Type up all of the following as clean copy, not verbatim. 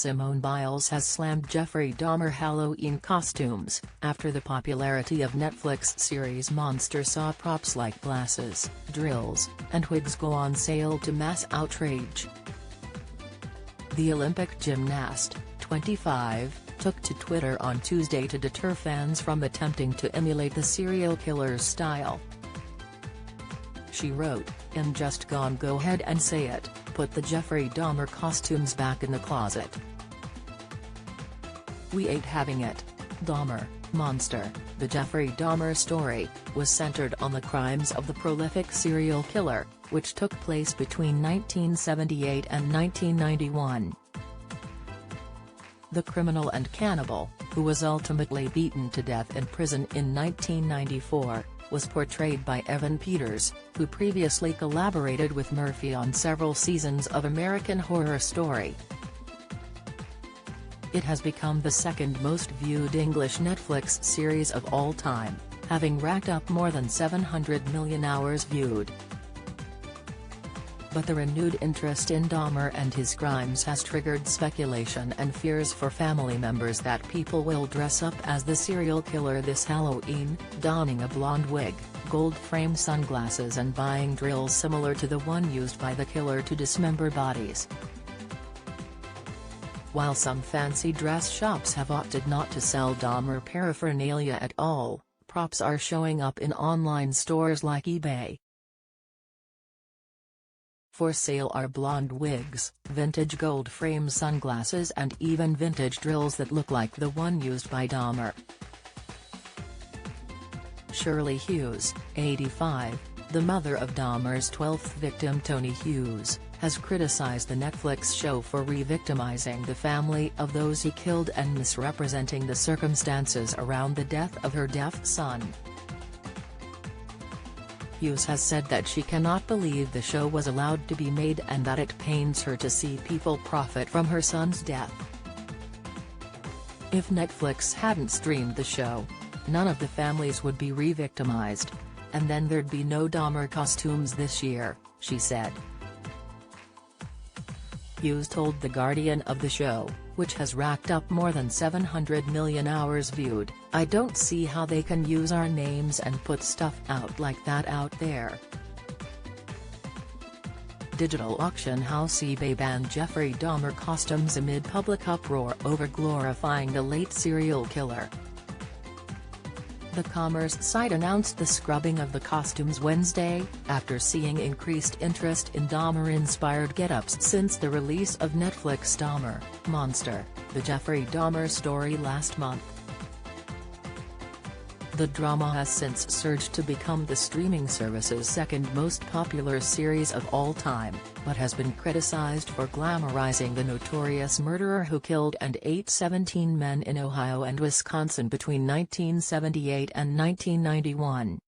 Simone Biles has slammed Jeffrey Dahmer Halloween costumes, after the popularity of Netflix series Monster saw props like glasses, drills, and wigs go on sale to mass outrage. The Olympic gymnast, 25, took to Twitter on Tuesday to deter fans from attempting to emulate the serial killer's style. She wrote, "I'm just gonna go ahead and say it, put the Jeffrey Dahmer costumes back in the closet. We ain't having it." Dahmer, Monster, the Jeffrey Dahmer story, was centered on the crimes of the prolific serial killer, which took place between 1978 and 1991. The criminal and cannibal, who was ultimately beaten to death in prison in 1994, was portrayed by Evan Peters, who previously collaborated with Murphy on several seasons of American Horror Story. It has become the second most viewed English Netflix series of all time, having racked up more than 700 million hours viewed. But the renewed interest in Dahmer and his crimes has triggered speculation and fears for family members that people will dress up as the serial killer this Halloween, donning a blonde wig, gold-frame sunglasses and buying drills similar to the one used by the killer to dismember bodies. While some fancy dress shops have opted not to sell Dahmer paraphernalia at all, props are showing up in online stores like eBay. For sale are blonde wigs, vintage gold-frame sunglasses and even vintage drills that look like the one used by Dahmer. Shirley Hughes, 85, the mother of Dahmer's 12th victim Tony Hughes, has criticized the Netflix show for re-victimizing the family of those he killed and misrepresenting the circumstances around the death of her deaf son. Hughes has said that she cannot believe the show was allowed to be made and that it pains her to see people profit from her son's death. If Netflix hadn't streamed the show, none of the families would be re-victimized, and then there'd be no Dahmer costumes this year, she said. Hughes told The Guardian of the show, which has racked up more than 700 million hours viewed, "I don't see how they can use our names and put stuff out like that out there." Digital auction house eBay banned Jeffrey Dahmer costumes amid public uproar over glorifying the late serial killer. The commerce site announced the scrubbing of the costumes Wednesday, after seeing increased interest in Dahmer-inspired get-ups since the release of Netflix Dahmer, Monster, the Jeffrey Dahmer story last month. The drama has since surged to become the streaming service's second most popular series of all time, but has been criticized for glamorizing the notorious murderer who killed and ate 17 men in Ohio and Wisconsin between 1978 and 1991.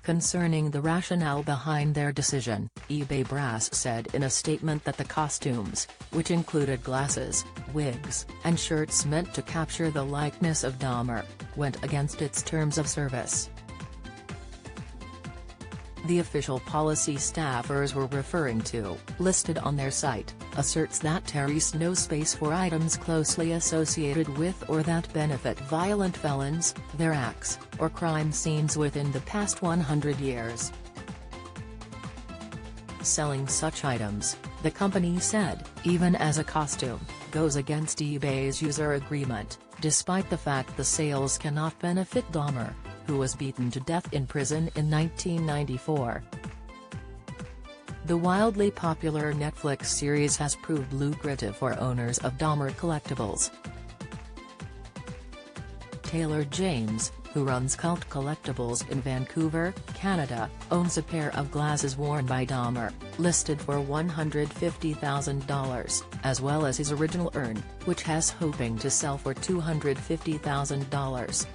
Concerning the rationale behind their decision, eBay brass said in a statement that the costumes, which included glasses, wigs, and shirts meant to capture the likeness of Dahmer, went against its terms of service. The official policy staffers were referring to, listed on their site, asserts that carries no space for items closely associated with or that benefit violent felons, their acts, or crime scenes within the past 100 years. Selling such items, the company said, even as a costume, goes against eBay's user agreement, despite the fact the sales cannot benefit Dahmer, who was beaten to death in prison in 1994. The wildly popular Netflix series has proved lucrative for owners of Dahmer collectibles. Taylor James, who runs Cult Collectibles in Vancouver, Canada, owns a pair of glasses worn by Dahmer, listed for $150,000, as well as his original urn, which has hoping to sell for $250,000.